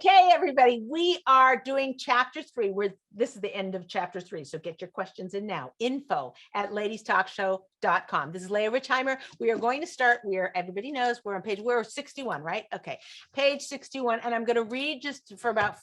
Okay, everybody, we are doing chapter 3. This is the end of chapter 3. So get your questions in now. info@ladiestalkshow.com. This is Leah Richeimer. We are going to start where everybody knows we're 61, right? Okay, page 61. And I'm going to read just for about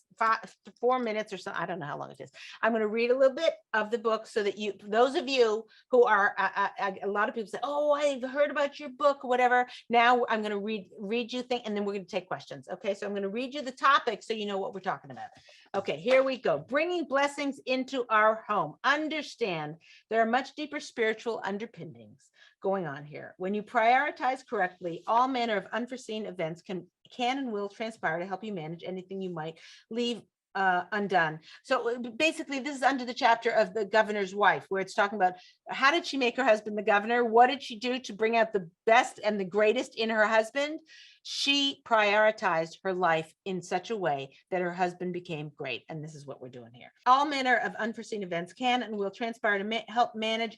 4 minutes or so. I don't know how long it is. I'm going to read a little bit of the book so that those of you who are, a lot of people say, oh, I've heard about your book, whatever. Now I'm going to read you things, and then we're going to take questions. Okay, so I'm going to read you the topic so you know what we're talking about. Okay, here we go. Bringing blessings into our home. Understand there are much deeper spiritual underpinnings going on here. When you prioritize correctly, all manner of unforeseen events can and will transpire to help you manage anything you might leave undone. So basically, this is under the chapter of the governor's wife, where it's talking about how did she make her husband the governor? What did she do to bring out the best and the greatest in her husband? She prioritized her life in such a way that her husband became great. And this is what we're doing here. All manner of unforeseen events can and will transpire to help manage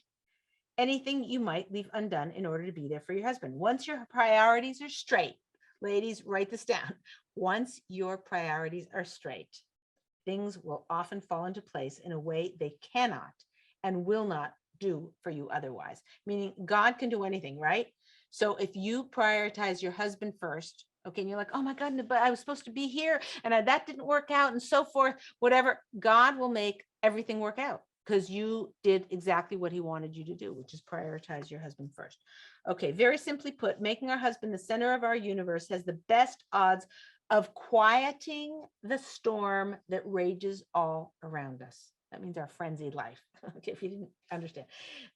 anything you might leave undone in order to be there for your husband. Once your priorities are straight, ladies, write this down. Once your priorities are straight, things will often fall into place in a way they cannot and will not do for you otherwise. Meaning God can do anything, right? So if you prioritize your husband first, okay, and you're like, oh my God, but I was supposed to be here and that didn't work out and so forth, whatever, God will make everything work out because you did exactly what he wanted you to do, which is prioritize your husband first. Okay, very simply put, making our husband the center of our universe has the best odds of quieting the storm that rages all around us. That means our frenzied life. Okay, if you didn't understand.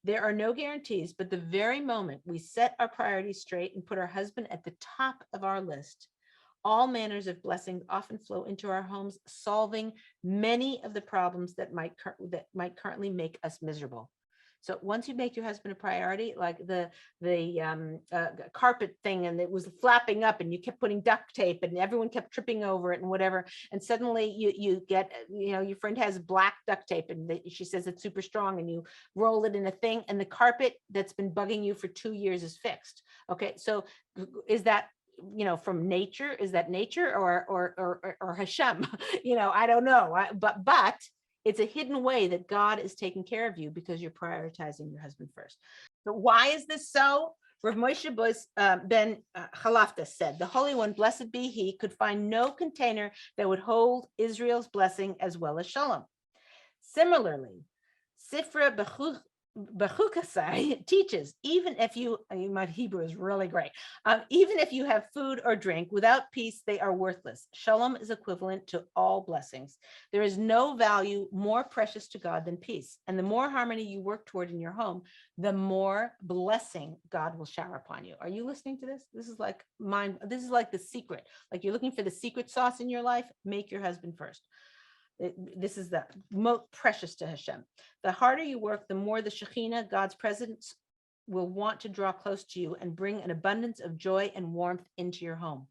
There are no guarantees, but the very moment we set our priorities straight and put our husband at the top of our list, all manners of blessings often flow into our homes, solving many of the problems that might currently make us miserable. So once you make your husband a priority, like the carpet thing, and it was flapping up and you kept putting duct tape and everyone kept tripping over it and whatever. And suddenly you get, your friend has black duct tape and she says it's super strong and you roll it in a thing and the carpet that's been bugging you for 2 years is fixed. Okay. So is that, from nature? Is that nature or Hashem? I don't know. But it's a hidden way that God is taking care of you because you're prioritizing your husband first. So why is this so? Rav Moshe ben Chalafta said, the Holy One, blessed be he, could find no container that would hold Israel's blessing as well as Shalom. Similarly, Sifra Bechukasai teaches, even if my Hebrew is really great, even if you have food or drink, without peace, they are worthless. Shalom is equivalent to all blessings. There is no value more precious to God than peace. And the more harmony you work toward in your home, the more blessing God will shower upon you. Are you listening to this? This is like the secret. Like you're looking for the secret sauce in your life, make your husband first. This is the most precious to Hashem. The harder you work, the more the Shekhinah, God's presence, will want to draw close to you and bring an abundance of joy and warmth into your home.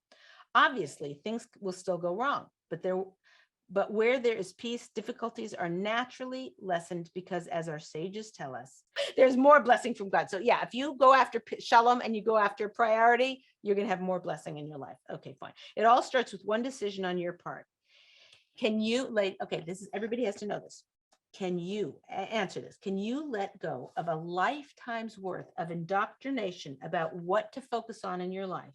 Obviously, things will still go wrong, but where there is peace, difficulties are naturally lessened because, as our sages tell us, there's more blessing from God. So yeah, if you go after Shalom and you go after priority, you're going to have more blessing in your life. Okay, fine. It all starts with one decision on your part. Can you everybody has to know this. Can you answer this? Can you let go of a lifetime's worth of indoctrination about what to focus on in your life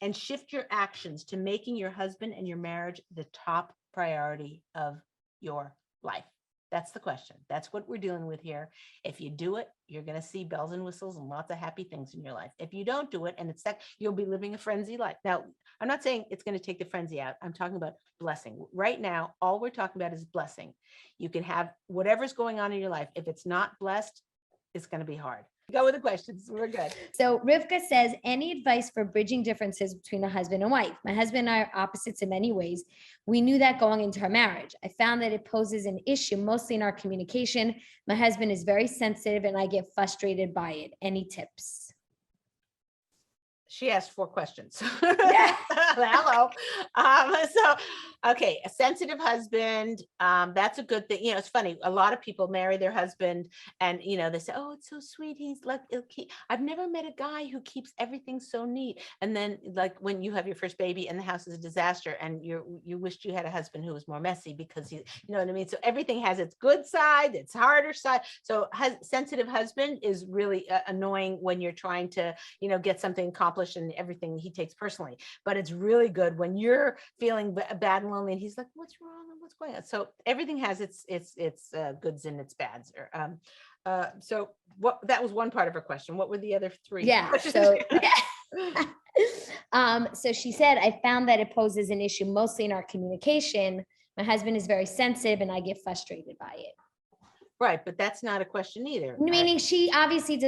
and shift your actions to making your husband and your marriage the top priority of your life? That's the question. That's what we're dealing with here. If you do it, you're going to see bells and whistles and lots of happy things in your life. If you don't do it, and it's that, you'll be living a frenzy life. Now, I'm not saying it's going to take the frenzy out. I'm talking about blessing. Right now, all we're talking about is blessing. You can have whatever's going on in your life. If it's not blessed, it's going to be hard. Go with the questions. We're good. So Rivka says, any advice for bridging differences between a husband and wife? My husband and I are opposites in many ways. We knew that going into our marriage. I found that it poses an issue mostly in our communication. My husband is very sensitive and I get frustrated by it. Any tips? She asked 4 questions. Yeah. Hello. Okay, a sensitive husband, that's a good thing. You know, it's funny. A lot of people marry their husband and, you know, they say, oh, it's so sweet. He's like, I've never met a guy who keeps everything so neat. And then like when you have your first baby and the house is a disaster and you wished you had a husband who was more messy because you know what I mean? So everything has its good side, its harder side. So sensitive husband is really annoying when you're trying to, you know, get something accomplished and everything he takes personally. But it's really good when you're feeling bad and lonely and he's like, what's wrong and what's going on? So everything has its goods and its bads. So what, that was one part of her question. What were the other 3 Yeah. questions? So, so she said, I found that it poses an issue mostly in our communication. My husband is very sensitive and I get frustrated by it. Right, but that's not a question either. Meaning she obviously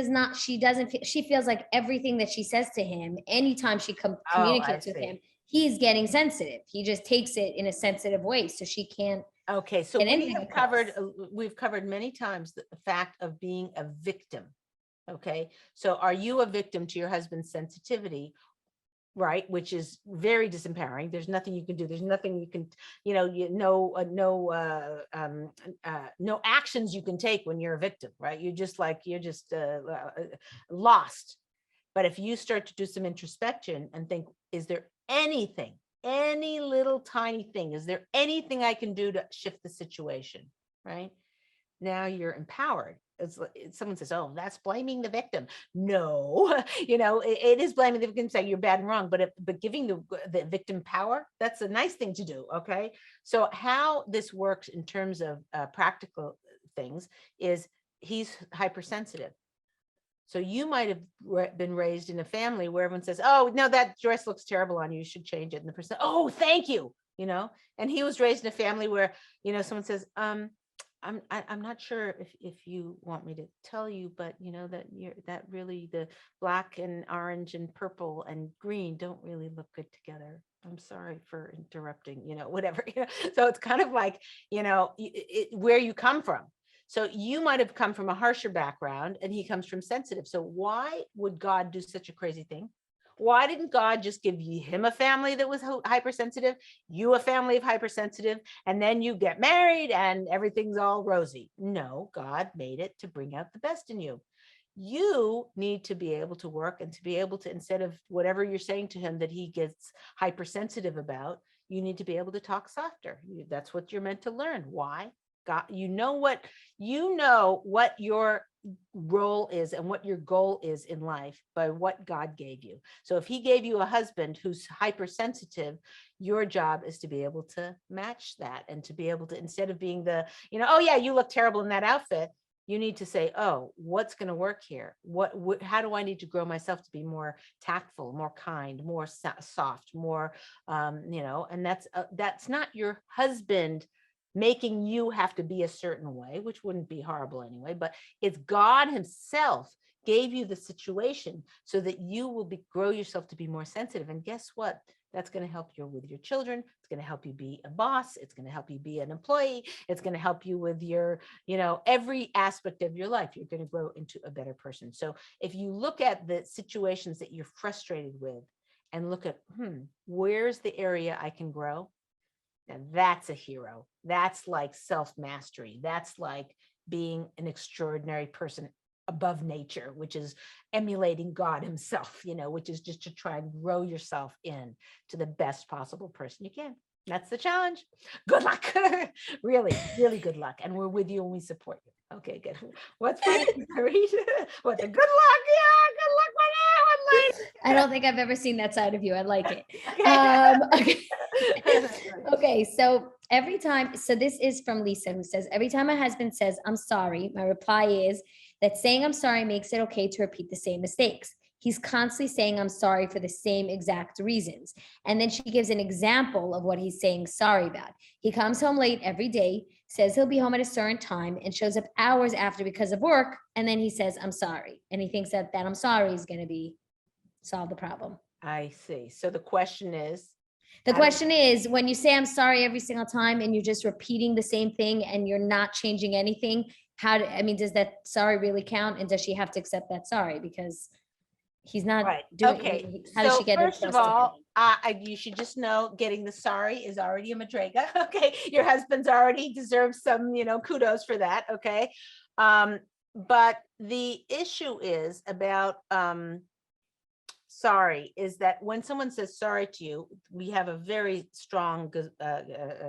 she feels like everything that she says to him, anytime she communicates with him, he's getting sensitive. He just takes it in a sensitive way. So she can't. Okay, so we've covered many times the fact of being a victim. Okay, so are you a victim to your husband's sensitivity? Right, which is very disempowering. There's nothing you can do. There's nothing you can, you know, no actions you can take when you're a victim, right? You're just lost. But if you start to do some introspection and think, is there anything, any little tiny thing, is there anything I can do to shift the situation, right? Now you're empowered. Someone says, oh, that's blaming the victim. No, you know, it is blaming the victim, saying you're bad and wrong, but giving the victim power, that's a nice thing to do. Okay. So how this works in terms of practical things is he's hypersensitive. So you might have been raised in a family where everyone says, oh, no, that dress looks terrible on you. You should change it. And the person, oh, thank you. You know, and he was raised in a family where, you know, someone says, I'm not sure if you want me to tell you, but you know that really the black and orange and purple and green don't really look good together. I'm sorry for interrupting, you know, whatever. You know? So it's kind of like, you know, where you come from. So you might have come from a harsher background and he comes from sensitive. So why would God do such a crazy thing? Why didn't God just give him a family that was hypersensitive, you a family of hypersensitive, and then you get married and everything's all rosy? No, God made it to bring out the best in you. You need to be able to work and to be able to, instead of whatever you're saying to him that he gets hypersensitive about, you need to be able to talk softer. That's what you're meant to learn. Why? God, you know what your role is and what your goal is in life by what God gave you. So if he gave you a husband who's hypersensitive, your job is to be able to match that and to be able to, instead of being the, you know, oh yeah, you look terrible in that outfit, you need to say, oh, what's going to work here? How do I need to grow myself to be more tactful, more kind, more soft, more, you know, and that's not your husband making you have to be a certain way, which wouldn't be horrible anyway, but it's God himself gave you the situation so that you will grow yourself to be more sensitive. And guess what? That's going to help you with your children. It's going to help you be a boss. It's going to help you be an employee. It's going to help you with your, you know, every aspect of your life. You're going to grow into a better person. So if you look at the situations that you're frustrated with and look at, where's the area I can grow? And that's a hero. That's like self-mastery. That's like being an extraordinary person above nature, which is emulating God himself, you know, which is just to try and grow yourself in to the best possible person you can. That's the challenge. Good luck. Really, really good luck. And we're with you and we support you. Okay, good. What's funny? What's a good luck? Yeah, good luck with that one, lady. I don't think I've ever seen that side of you. I like it. Okay. Okay, so this is from Lisa, who says, every time my husband says, I'm sorry, my reply is that saying I'm sorry makes it okay to repeat the same mistakes. He's constantly saying I'm sorry for the same exact reasons. And then she gives an example of what he's saying sorry about. He comes home late every day, says he'll be home at a certain time, and shows up hours after because of work. And then he says, I'm sorry. And he thinks that I'm sorry is going to solve the problem. I see. So the question is, when you say I'm sorry every single time and you're just repeating the same thing and you're not changing anything, does that sorry really count? And does she have to accept that sorry? Because he's not Right. doing, Okay. how does So she get it first of across to him? all, you should just know getting the sorry is already a madrega. Okay. Your husband's already deserves some, kudos for that. Okay. But the issue is about, sorry, is that when someone says sorry to you, we have a very strong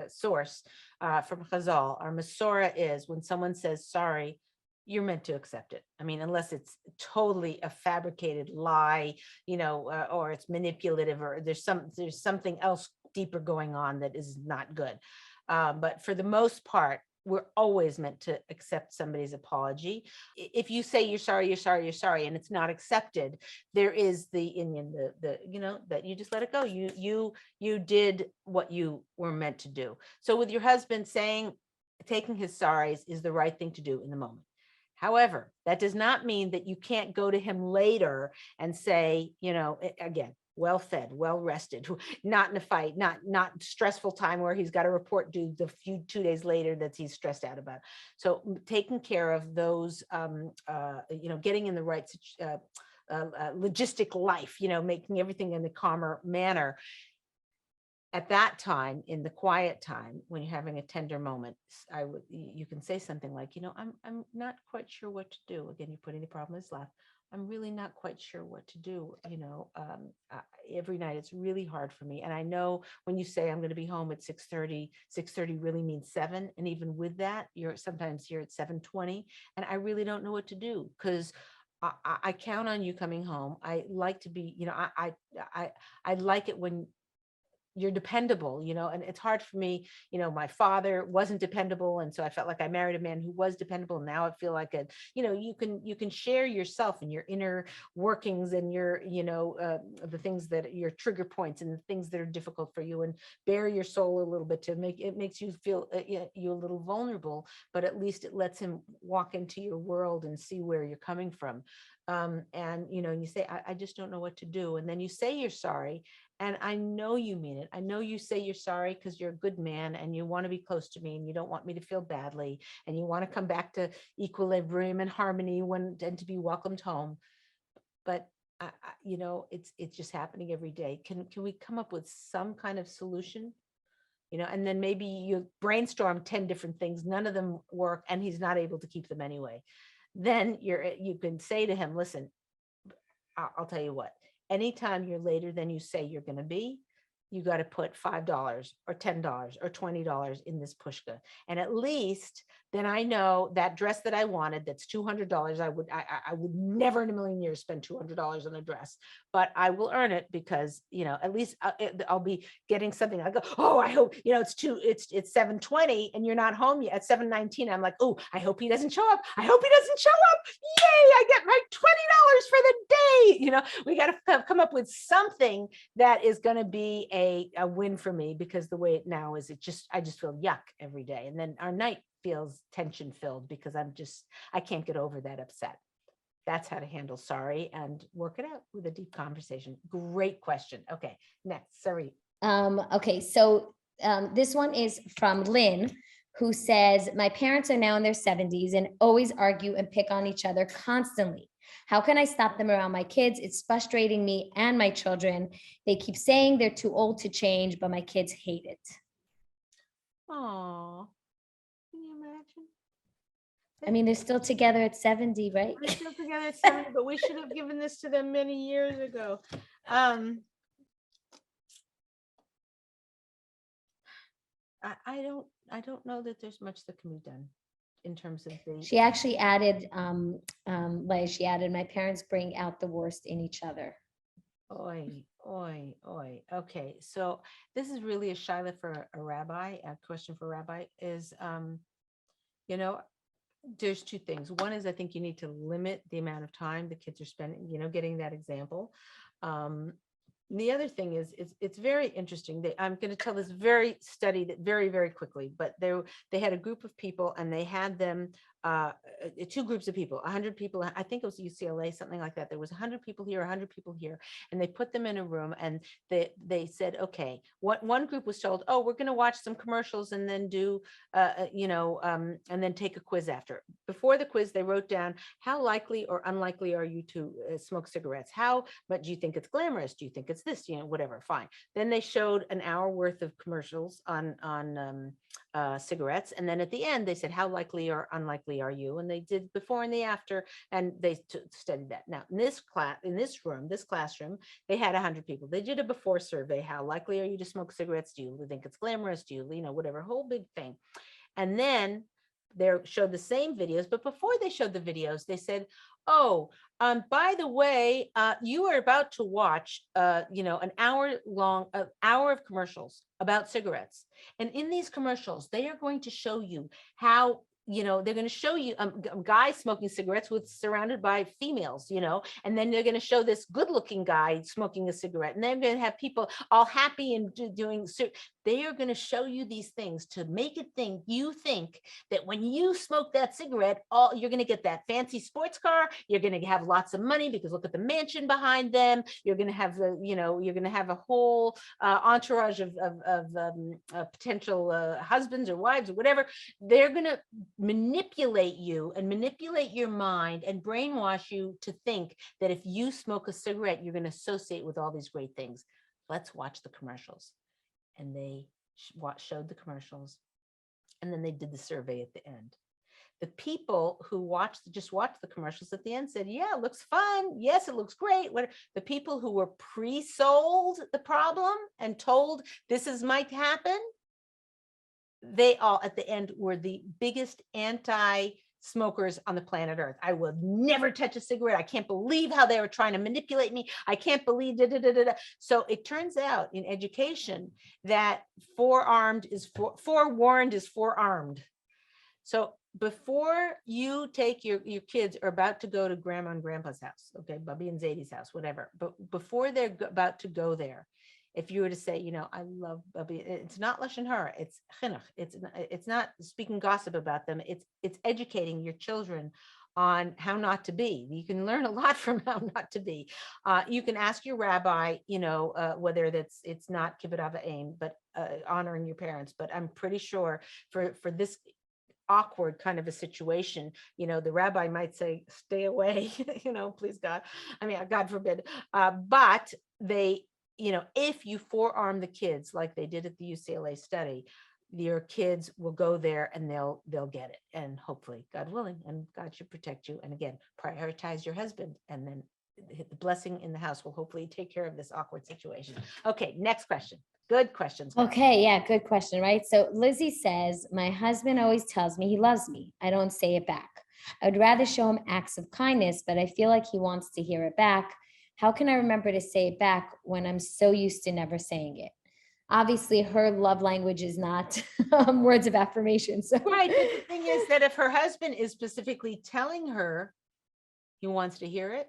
source from Chazal. Our Masorah is when someone says sorry, you're meant to accept it. I mean, unless it's totally a fabricated lie, or it's manipulative, or there's something else deeper going on that is not good. But for the most part, we're always meant to accept somebody's apology. If you say you're sorry, you're sorry, you're sorry, and it's not accepted, there is the Indian, that you just let it go. You did what you were meant to do. So with your husband taking his sorries is the right thing to do in the moment. However, that does not mean that you can't go to him later and say, again, well fed, well rested, not in a fight, not stressful time where he's got a report due 2 days later that he's stressed out about. So taking care of those, getting in the right logistic life, making everything in the calmer manner. At that time, in the quiet time, when you're having a tender moment, you can say something like, I'm not quite sure what to do. Again, you're putting the problem in his lap. I'm really not quite sure what to do. Every night it's really hard for me. And I know when you say I'm going to be home at 6:30 really means 7. And even with that, sometimes you're at 7:20. And I really don't know what to do because I count on you coming home. I like to be, I like it when you're dependable, and it's hard for me. My father wasn't dependable. And so I felt like I married a man who was dependable. Now I feel like you can share yourself and your inner workings and your, the things that your trigger points and the things that are difficult for you, and bare your soul a little bit makes you feel you a little vulnerable, but at least it lets him walk into your world and see where you're coming from. And you say, I just don't know what to do. And then you say you're sorry. And I know you mean it. I know you say you're sorry because you're a good man and you want to be close to me and you don't want me to feel badly and you want to come back to equilibrium and harmony and to be welcomed home. But it's just happening every day. Can we come up with some kind of solution? And then maybe you brainstorm 10 different things, none of them work, and he's not able to keep them anyway. Then you can say to him, listen, I'll tell you what, anytime you're later than you say you're going to be, you got to put $5 or $10 or $20 in this pushka. And at least then I know that dress that I wanted, that's $200. I would never in a million years spend $200 on a dress, but I will earn it because, at least I'll be getting something. I go, oh, I hope, it's 7:20 and you're not home yet at 7:19. I'm like, oh, I hope he doesn't show up. I hope he doesn't show up. Yay, I get my $20 for the day. We got to come up with something that is going to be a win for me, because the way it now is, I just feel yuck every day. And then our night feels tension filled because I can't get over that upset. That's how to handle sorry and work it out with a deep conversation. Great question. Okay, next, sorry. Okay, so this one is from Lynn, who says, my parents are now in their 70s and always argue and pick on each other constantly. How can I stop them around my kids? It's frustrating me and my children. They keep saying they're too old to change, but my kids hate it. Oh, can you imagine? I mean, they're still together at 70, right? They're still together at 70, but we should have given this to them many years ago. I don't know that there's much that can be done in terms of the. She actually added, she added, my parents bring out the worst in each other. Oi, oi, oi. Okay, so this is really a shaila for a rabbi. A question for a rabbi is, there's two things. One is I think you need to limit the amount of time the kids are spending, getting that example. The other thing is, it's very interesting. I'm going to tell this study that very, very quickly, but they had a group of people and they had them two groups of people, 100 people. I think it was UCLA, something like that. There was 100 people here, 100 people here, and they put them in a room, and they said, okay, what one group was told, oh, we're going to watch some commercials and then do, and then take a quiz after. Before the quiz, they wrote down, how likely or unlikely are you to smoke cigarettes? How much do you think it's glamorous? Do you think it's this? Whatever. Fine. Then they showed an hour worth of commercials on cigarettes, and then at the end they said, how likely or unlikely are you? And they did before and the after, and they studied that. Now in this classroom, they had 100 people. They did a before survey. How likely are you to smoke cigarettes? Do you think it's glamorous? Do you whatever, whole big thing. And then they showed the same videos, but before they showed the videos, they said, oh, by the way, you are about to watch, an hour of commercials about cigarettes. And in these commercials, they are going to show you how, they're going to show you a guy smoking cigarettes surrounded by females, and then they're going to show this good looking guy smoking a cigarette. And they're going to have people all happy and doing, they are going to show you these things to make it you think that when you smoke that cigarette, you're going to get that fancy sports car. You're going to have lots of money because look at the mansion behind them. You're going to have you're going to have a whole entourage of potential husbands or wives or whatever. They're going to manipulate you and manipulate your mind and brainwash you to think that if you smoke a cigarette, you're going to associate with all these great things. Let's watch the commercials. And they showed the commercials, and then they did the survey at the end. The people who just watched the commercials at the end said, yeah, it looks fun. Yes, it looks great. The people who were pre-sold the problem and told this might happen, they all at the end were the biggest anti-smokers on the planet Earth. I will never touch a cigarette. I can't believe how they were trying to manipulate me. I can't believe So it turns out in education that forewarned is forearmed. So before you take your kids are about to go to grandma and grandpa's house, okay, Bubby and Zadie's house, whatever, but before they're about to go there, if you were to say, I love Bubby, it's not lashon hara, it's chinuch. It's not speaking gossip about them. It's educating your children on how not to be. You can learn a lot from how not to be. You can ask your rabbi, whether it's not kibbut av v'aim, but honoring your parents. But I'm pretty sure for this awkward kind of a situation, the rabbi might say, stay away, please God. I mean, God forbid. But they, if you forearm the kids like they did at the UCLA study, your kids will go there and they'll get it. And hopefully, God willing, and God should protect you. And again, prioritize your husband, and then the blessing in the house will hopefully take care of this awkward situation. Okay, next question. Good questions, guys. Okay, yeah, good question, right? So Lizzie says, my husband always tells me he loves me. I don't say it back. I would rather show him acts of kindness, but I feel like he wants to hear it back. How can I remember to say it back when I'm so used to never saying it? Obviously, her love language is not words of affirmation. So right, but the thing is that if her husband is specifically telling her he wants to hear it,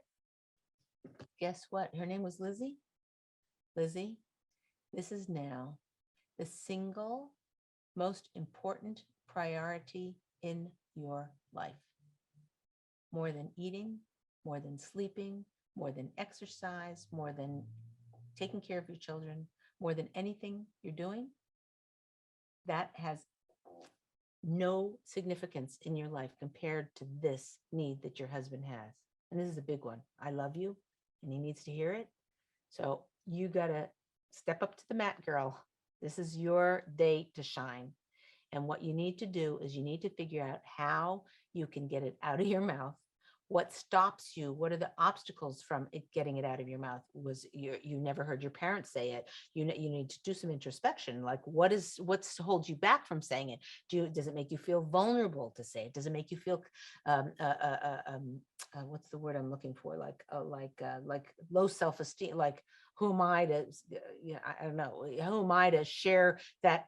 guess what? Her name was Lizzie. Lizzie, this is now the single most important priority in your life. More than eating, more than sleeping, more than exercise, more than taking care of your children, more than anything you're doing. That has no significance in your life compared to this need that your husband has. And this is a big one. I love you, and he needs to hear it. So you got to step up to the mat, girl. This is your day to shine. And what you need to do is you need to figure out how you can get it out of your mouth. What stops you? What are the obstacles from it getting it out of your mouth? Was you never heard your parents say it? You need to do some introspection. Like what's holds you back from saying it? Does it make you feel vulnerable to say it? Does it make you feel what's the word I'm looking for? Like low self-esteem, like who am I to, I don't know, who am I to share that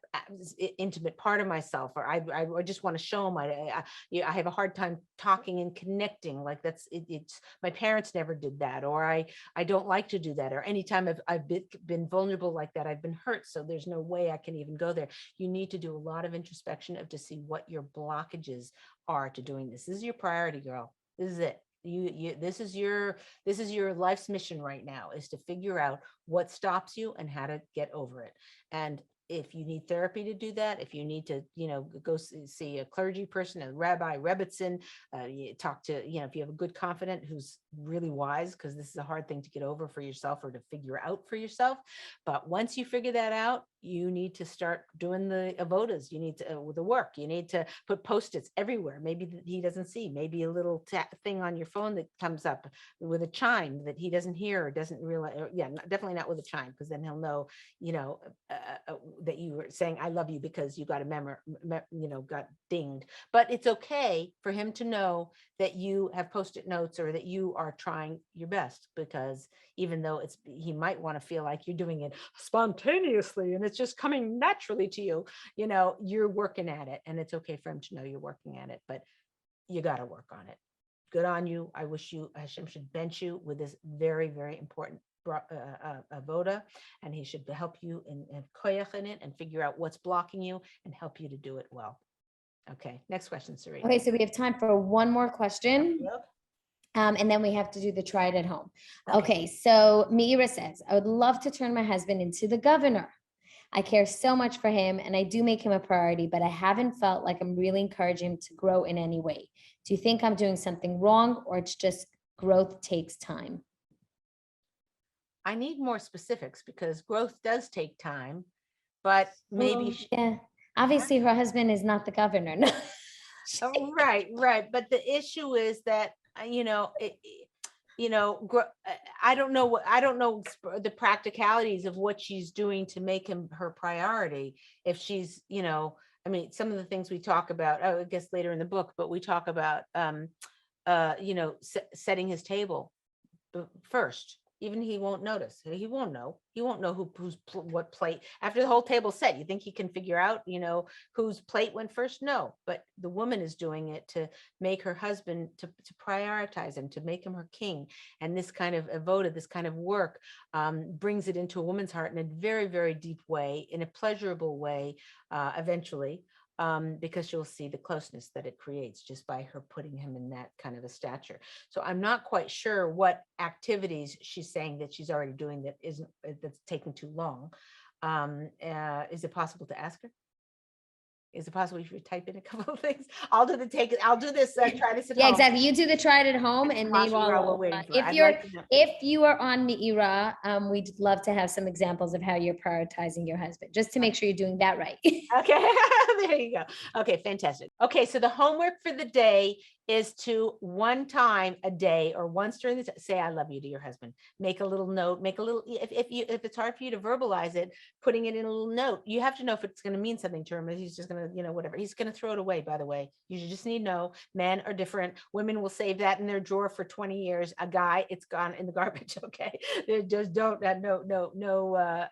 intimate part of myself, or I just want to show him I have a hard time talking and connecting. Like it's my parents never did that, or I don't like to do that, or anytime I've been vulnerable like that, I've been hurt. So there's no way I can even go there. You need to do a lot of introspection to see what your blockages are to doing this. This is your priority, girl. This is it. This is your life's mission right now, is to figure out what stops you and how to get over it. And if you need therapy to do that, if you need to, go see a clergy person, a rabbi, Rebbitzin, you talk to, if you have a good confidant who's really wise, because this is a hard thing to get over for yourself or to figure out for yourself. But once you figure that out, you need to start doing the avodas. You need to, with the work, you need to put Post-its everywhere. Maybe that he doesn't see, maybe a little thing on your phone that comes up with a chime that he doesn't hear or doesn't realize. Definitely not with a chime, because then he'll know, that you were saying I love you because you got a got dinged. But it's okay for him to know that you have Post-it notes or that you are trying your best, because even though he might want to feel like you're doing it spontaneously and it's just coming naturally to you, you're working at it, and it's okay for him to know you're working at it, but you got to work on it. Good on you. I wish Hashem should bench you with this very, very important avoda, and he should help you and koyach in it and figure out what's blocking you and help you to do it well. Okay, next question, Sarita. Okay, so we have time for one more question. Yep. And then we have to do the try it at home. Okay, so Meira says, I would love to turn my husband into the governor. I care so much for him and I do make him a priority, but I haven't felt like I'm really encouraging him to grow in any way. Do you think I'm doing something wrong, or it's just growth takes time? I need more specifics, because growth does take time, but maybe. Yeah, obviously her husband is not the governor. No. Right. But the issue is that, I don't know the practicalities of what she's doing to make him her priority. If she's, some of the things we talk about, I guess later in the book, but we talk about, setting his table first. Even he won't notice. He won't know what plate. After the whole table's set, you think he can figure out, whose plate went first? No, but the woman is doing it to make her husband, to prioritize him, to make him her king. And this kind of avoda, this kind of work, brings it into a woman's heart in a very, very deep way, in a pleasurable way, eventually. Because you'll see the closeness that it creates just by her putting him in that kind of a stature. So I'm not quite sure what activities she's saying that she's already doing that's taking too long. Is it possible to ask her? Is it possible if you type in a couple of things? I'll do this, try this at home. Yeah, exactly. You do the try it at home, and meanwhile, if you are on Meira, we'd love to have some examples of how you're prioritizing your husband, just to make sure you're doing that right. Okay, there you go. Okay, fantastic. Okay, so the homework for the day is to one time a day or once during the day, say I love you to your husband. Make a little note, if it's hard for you to verbalize it, putting it in a little note. You have to know if it's going to mean something to him, or he's just going to, whatever. He's going to throw it away, by the way. You just need to know, men are different. Women will save that in their drawer for 20 years. A guy, it's gone in the garbage, okay? They just don't, no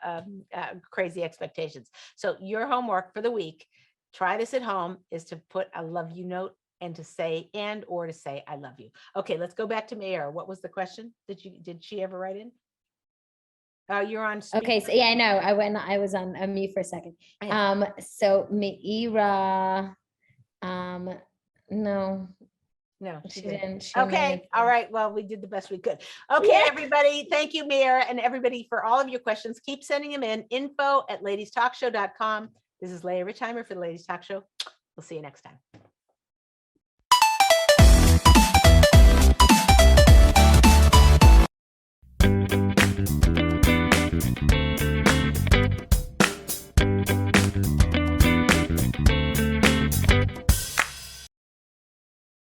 crazy expectations. So your homework for the week, try this at home, is to put a love you note and to say, or to say, I love you. Okay, let's go back to Meir. What was the question? Did she ever write in? You're on speaker. Okay, so yeah, I know. I was on mute for a second. Yeah. So Meira, no, she didn't. Okay, all right. Well, we did the best we could. Okay, everybody. Thank you, Meir, and everybody, for all of your questions. Keep sending them in. info@ladiestalkshow.com. This is Leah Richeimer for the Ladies Talk Show. We'll see you next time.